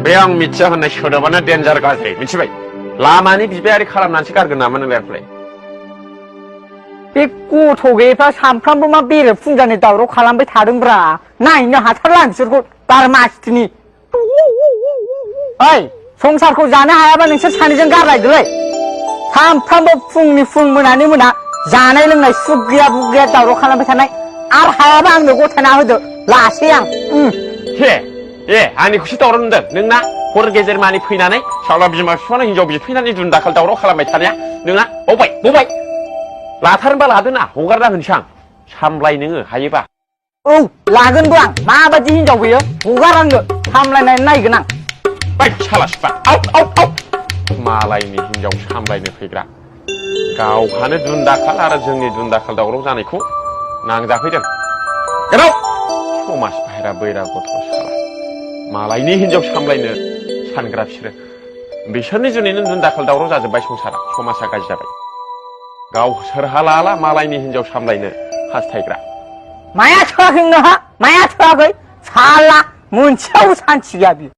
बे आं मिथिया होननाय सोदोबानो डेन्जार गाज्रि मिथिबाय लामानि बिबायारि खालामनानैसो गारगोन नामा नोंलाय आमफ्राय बे गथ' गैयैफ्रा सानफ्रामबो मा बेरे फुंजानि दावराव खालामबाय थादोंब्रा नायनो हाथारला आं बिसोरखौ बारमासथिनि ओइ संसारखौ जानो हायाबा नोंसोर सानैजों गारलायदोलै सानफ्रामबो फुंनि फुं मोनानि मोना जानाय लोंनाय सुख गैया बुख गैया दावराव खालामबाय थानाय आरो हायाबा आंनो गथायना होदो लासै आं आंनिखौसो दावराव नुदों नोंना हर गेजेर मानि फैनानै सावला बिमा बिफानो हिनजाव बिफैनानै दुनदाखाल दावराव खालामबाय थानाया नोंना बबाय लाथारनोबा लादोना हगारना होनोसै आं सामलाय नोङो हायोबा औ लागोनबो आं माबायदि हिनजाव बेयो हगार आंनो सामलायनानै नायगोन आं बाय साला सिफा आउट मालायनि हिनजाव सामलायनो फैग्रा गावहानो दुनदाखाल आरो जोंनि दुनदाखाल दावराव जानायखौ नांजाफैदों गेराव समाज बाहेरा बैरा गथ' साला मालायनि हिनजाव सामलायनो सानग्रा बिसोरनि जुनैनो दुनदाखाल दावराव जाजोब्बाय संसारा समाजा गाज्रि जाबाय गावसोर हाला मालायनि हिनजाव सामलायनो हास्थायग्रा माया थोआखै नोंहा माया थोआखै साला मोनसेयावबो सान्थि गैया बियो